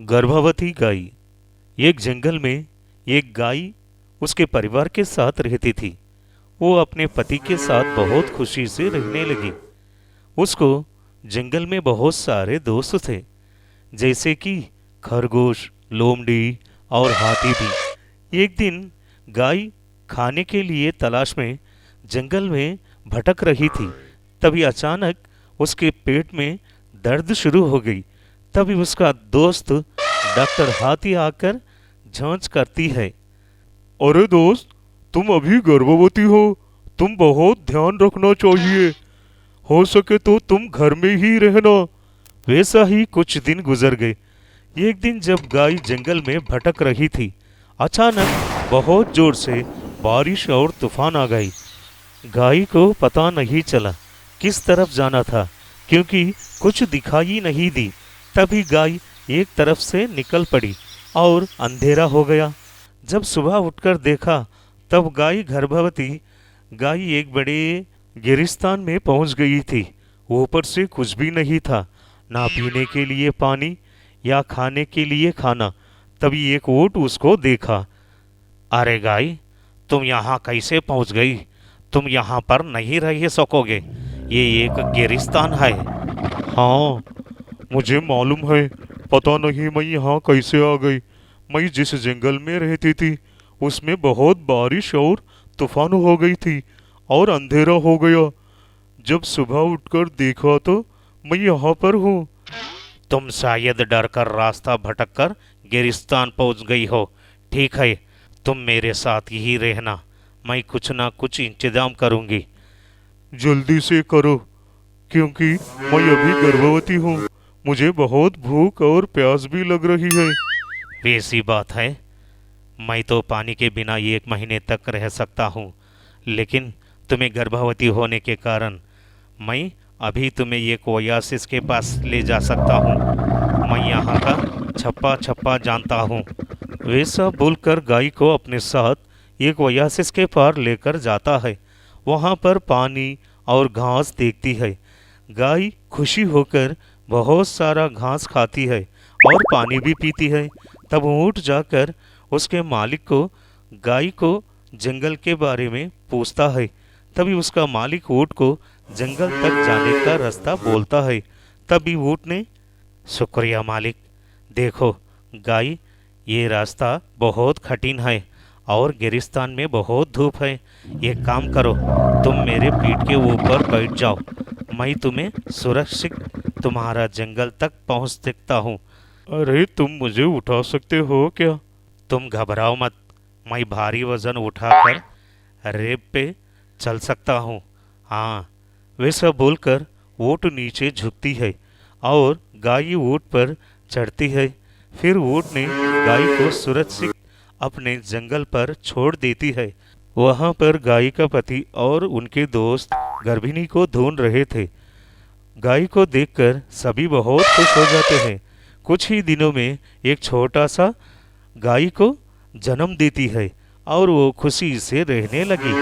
गर्भवती गाय। एक जंगल में एक गाय उसके परिवार के साथ रहती थी। वो अपने पति के साथ बहुत खुशी से रहने लगी। उसको जंगल में बहुत सारे दोस्त थे, जैसे कि खरगोश, लोमड़ी और हाथी भी। एक दिन गाय खाने के लिए तलाश में जंगल में भटक रही थी। तभी अचानक उसके पेट में दर्द शुरू हो गई। तभी उसका दोस्त डॉक्टर हाथी आकर जांच करती है। अरे दोस्त, तुम अभी गर्भवती हो, तुम बहुत ध्यान रखना चाहिए। हो सके तो तुम घर में ही रहना। वैसा ही कुछ दिन गुजर गए। एक दिन जब गाय जंगल में भटक रही थी, अचानक बहुत जोर से बारिश और तूफान आ गई। गाय को पता नहीं चला किस तरफ जाना था, क्योंकि कुछ दिखाई नहीं दी। तभी गाय एक तरफ से निकल पड़ी और अंधेरा हो गया। जब सुबह उठकर देखा, तब गाय गर्भवती गाय एक बड़े गिरिस्तान में पहुंच गई थी। ऊपर से कुछ भी नहीं था, ना पीने के लिए पानी या खाने के लिए खाना। तभी एक ऊंट उसको देखा। अरे गाय, तुम यहाँ कैसे पहुंच गई? तुम यहाँ पर नहीं रह सकोगे, ये एक गिरिस्तान है। हाँ, मुझे मालूम है। पता नहीं मैं यहाँ कैसे आ गई। मैं जिस जंगल में रहती थी, उसमें बहुत बारिश और तूफान हो गई थी और अंधेरा हो गया। जब सुबह उठकर देखा तो मैं यहाँ पर हूँ। तुम शायद डर कर रास्ता भटक कर गिरिस्तान पहुँच गई हो। ठीक है, तुम मेरे साथ ही रहना, मैं कुछ ना कुछ इंतजाम करूँगी। जल्दी से करो, क्योंकि मैं अभी गर्भवती हूँ। मुझे बहुत भूख और प्यास भी लग रही है। वैसी बात है, मैं तो पानी के बिना 1 महीने तक रह सकता हूँ, लेकिन तुम्हें गर्भवती होने के कारण मैं अभी तुम्हें एक ओयासिस के पास ले जा सकता हूँ। मैं यहाँ का छप्पा छप्पा जानता हूँ। वैसा बोलकर गाय को अपने साथ एक ओयासिस के पार लेकर जाता है। वहाँ पर पानी और घास देखती है। गाय खुशी होकर बहुत सारा घास खाती है और पानी भी पीती है। तब ऊँट जाकर उसके मालिक को गाय को जंगल के बारे में पूछता है। तभी उसका मालिक ऊँट को जंगल तक जाने का रास्ता बोलता है। तभी ऊँट ने, शुक्रिया मालिक। देखो गाय, ये रास्ता बहुत कठिन है और गिरिस्तान में बहुत धूप है। एक काम करो, तुम मेरे पीठ के ऊपर बैठ जाओ, मैं तुम्हें सुरक्षित तुम्हारा जंगल तक पहुंच सकता हूँ। अरे, तुम मुझे उठा सकते हो क्या? तुम घबराओ मत, मैं भारी वजन उठाकर रेप पे चल सकता हूँ। हाँ, वैसा बोलकर ऊँट नीचे झुकती है और गाय ऊँट पर चढ़ती है। फिर ऊँट ने गाय को सुरक्षित अपने जंगल पर छोड़ देती है। वहाँ पर गाय का पति और उनके दोस्त गर्भिणी को ढूंढ रहे थे। गाय को देखकर सभी बहुत खुश हो जाते हैं। कुछ ही दिनों में एक छोटा सा गाय को जन्म देती है और वो खुशी से रहने लगी।